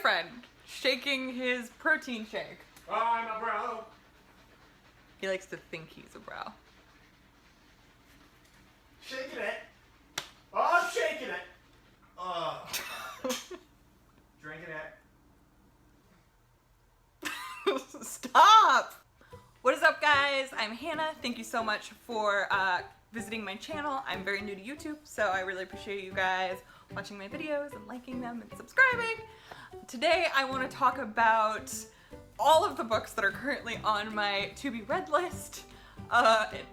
boyfriend shaking his protein shake. I'm a bro. He likes to think he's a bro. Shaking it. Oh, I'm shaking it. Oh. Drinking it. Stop! What is up, guys? I'm Hannah. Thank you so much for visiting my channel. I'm very new to YouTube, so I really appreciate you guys watching my videos and liking them and subscribing. Today I want to talk about all of the books that are currently on my to-be-read list,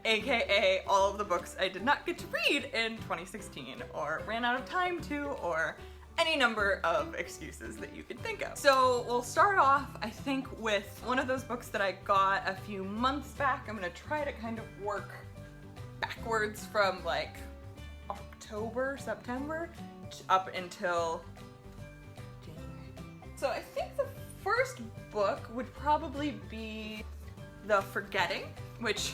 aka all of the books I did not get to read in 2016 or ran out of time to, or any number of excuses that you could think of. So we'll start off, I think, with one of those books that I got a few months back. I'm gonna try to kind of work backwards from like October, September, up until January. So I think the first book would probably be The Forgetting, which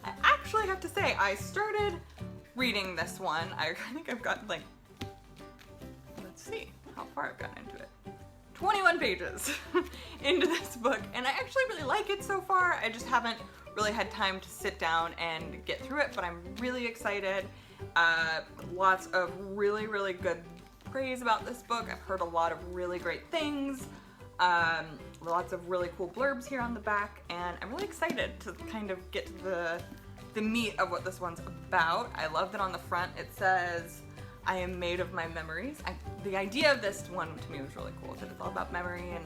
I actually have to say, I started reading this one. I think I've gotten like, let's see how far I've gotten into it. 21 pages into this book, and I actually really like it so far. I just haven't really had time to sit down and get through it, but I'm really excited. Lots of really, really good praise about this book. I've heard a lot of really great things. Lots of really cool blurbs here on the back, and I'm really excited to kind of get to the meat of what this one's about. I love that on the front it says, I am made of my memories. The idea of this one to me was really cool, that it's all about memory and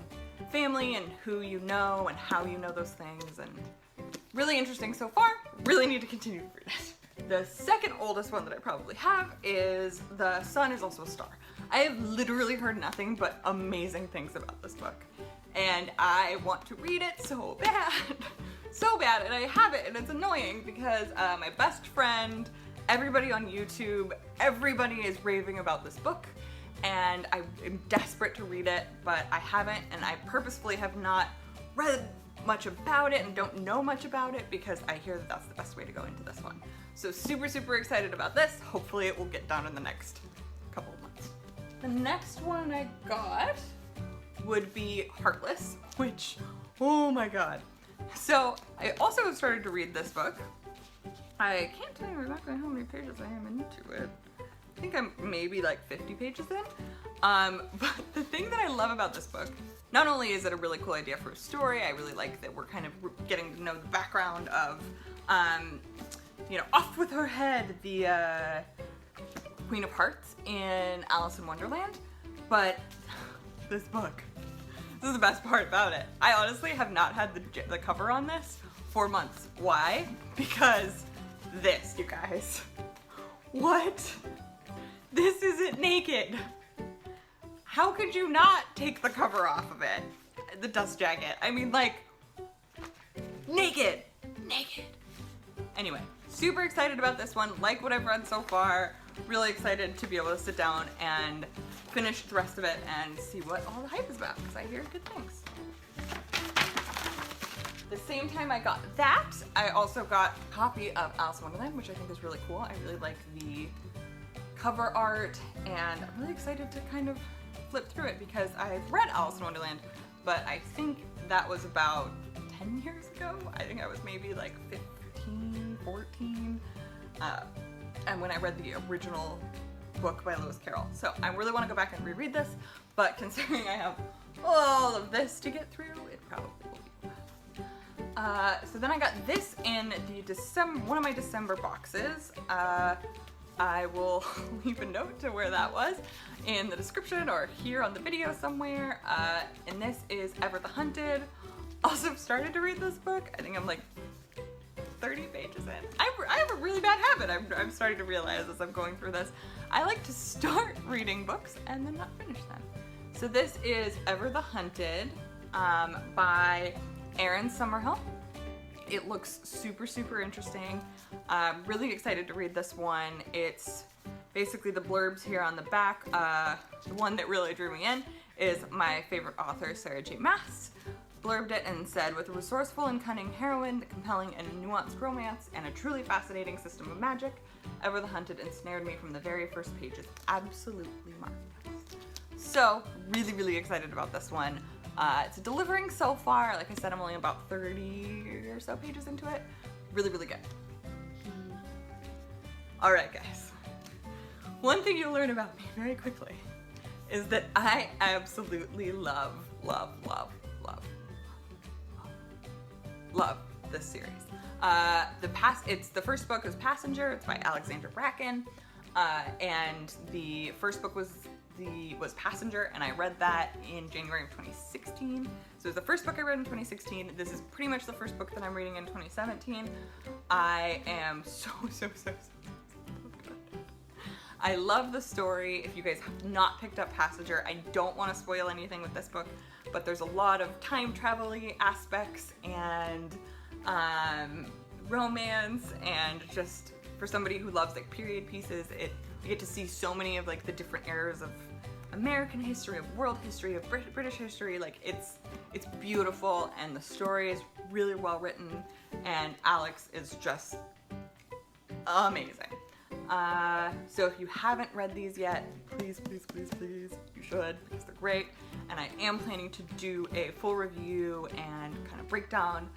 family and who you know and how you know those things, and really interesting so far. Really need to continue to read it. The second oldest one that I probably have is The Sun Is Also a Star. I have literally heard nothing but amazing things about this book, and I want to read it so bad. So bad, and I have it, and it's annoying because my best friend, everybody on YouTube, everybody is raving about this book, and I am desperate to read it, but I haven't, and I purposefully have not read much about it and don't know much about it because I hear that that's the best way to go into this one. So super, super excited about this. Hopefully it will get done in the next couple of months. The next one I got would be Heartless, which, oh my god. So I also started to read this book. I can't tell you exactly how many pages I am into it. I think I'm maybe like 50 pages in. But the thing that I love about this book, not only is it a really cool idea for a story, I really like that we're kind of getting to know the background of, you know, Off With Her Head, the Queen of Hearts in Alice in Wonderland, but this book, this is the best part about it. I honestly have not had the cover on this for months. Why? Because this, you guys. What? This isn't naked. How could you not take the cover off of it? The dust jacket. I mean, like, naked. Naked. Anyway, super excited about this one. Like what I've read so far. Really excited to be able to sit down and finish the rest of it and see what all the hype is about, because I hear good things. The same time I got that, I also got a copy of Alice in Wonderland, which I think is really cool. I really like the cover art, and I'm really excited to kind of flip through it because I've read Alice in Wonderland, but I think that was about 10 years ago. I think I was maybe like 15, 14, and when I read the original book by Lewis Carroll. So I really want to go back and reread this, but considering I have all of this to get through, it probably will be. So then I got this in the one of my December boxes. I will leave a note to where that was in the description or here on the video somewhere. And this is Ever the Hunted. Also started to read this book. I think I'm like 30 pages in. I have a really bad habit. I'm starting to realize as I'm going through this. I like to start reading books and then not finish them. So this is Ever the Hunted by Erin Summerhill. It looks super, super interesting. I'm really excited to read this one. It's basically the blurbs here on the back. The one that really drew me in is my favorite author, Sarah J. Maas. Blurbed it and said, with a resourceful and cunning heroine, the compelling and nuanced romance, and a truly fascinating system of magic, Ever the Hunted ensnared me from the very first pages. Absolutely marvelous. So really, really excited about this one. It's delivering so far. Like I said, I'm only about 30 or so pages into it. Really, really good. All right, guys. One thing you'll learn about me very quickly is that I absolutely love this series. The first book is Passenger. It's by Alexandra Bracken, and the first book was Passenger, and I read that in January of 2016. So it was the first book I read in 2016. This is pretty much the first book that I'm reading in 2017. I am so I love the story. If you guys have not picked up Passenger, I don't want to spoil anything with this book, but there's a lot of time travel-y aspects and romance, and just for somebody who loves like period pieces, you get to see so many of like the different eras of American history, of world history, of British history. Like it's beautiful, and the story is really well written, and Alex is just amazing. So if you haven't read these yet, please, you should, because they're great. And I am planning to do a full review and kind of breakdown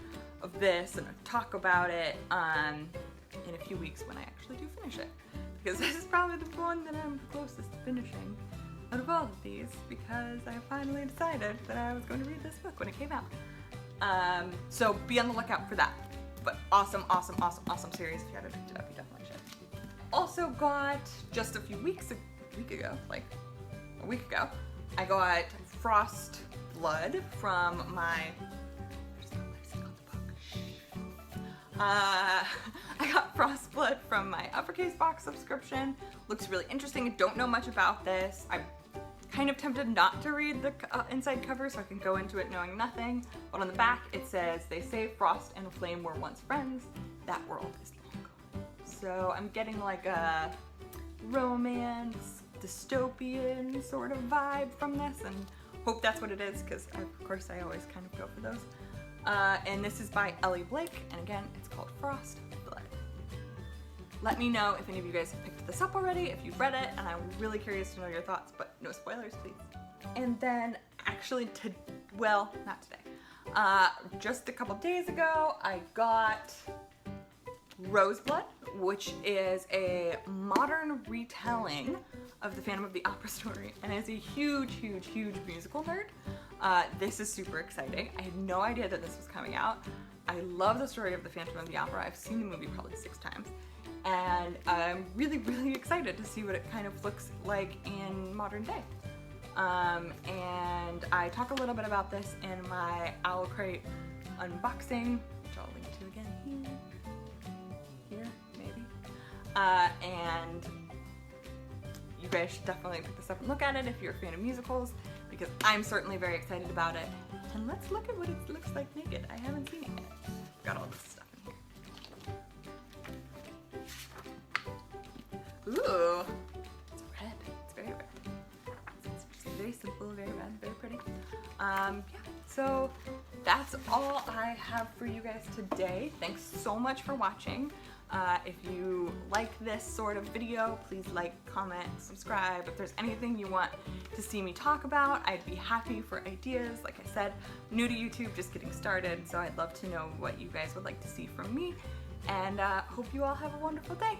of this and talk about it in a few weeks when I actually do finish it. Because this is probably the one that I'm closest to finishing out of all of these, because I finally decided that I was going to read this book when it came out. So be on the lookout for that. But awesome series. If you haven't picked it up, you definitely should. Also got, just a week ago, I got Frost Blood from my, I got Frost Blood from my Uppercase box subscription. Looks really interesting. I don't know much about this. I'm kind of tempted not to read the inside cover so I can go into it knowing nothing. But on the back it says, "They say Frost and Flame were once friends. That world is long gone." So I'm getting like a romance, dystopian sort of vibe from this, and hope that's what it is, because of course I always kind of go for those. And this is by Ellie Blake, and again, it's called Frost Blood. Let me know if any of you guys have picked this up already, if you've read it, and I'm really curious to know your thoughts, but no spoilers, please. And then, actually, well, not today. Just a couple days ago, I got Roseblood, which is a modern retelling of the Phantom of the Opera story, and as a huge musical nerd, this is super exciting. I had no idea that this was coming out. I love the story of the Phantom of the Opera. I've seen the movie probably 6 times, and I'm really excited to see what it kind of looks like in modern day. And I talk a little bit about this in my Owl Crate unboxing, which I'll link to again here, maybe. And you guys should definitely pick this up and look at it if you're a fan of musicals, because I'm certainly very excited about it. And let's look at what it looks like naked. I haven't seen it yet. Got all this stuff in here. Ooh, it's red. It's very red. It's just very simple, very red, very pretty. Yeah, so that's all I have for you guys today. Thanks so much for watching. If you like this sort of video, please like, comment, subscribe. If there's anything you want to see me talk about, I'd be happy for ideas. Like I said, new to YouTube, just getting started, so I'd love to know what you guys would like to see from me. And hope you all have a wonderful day.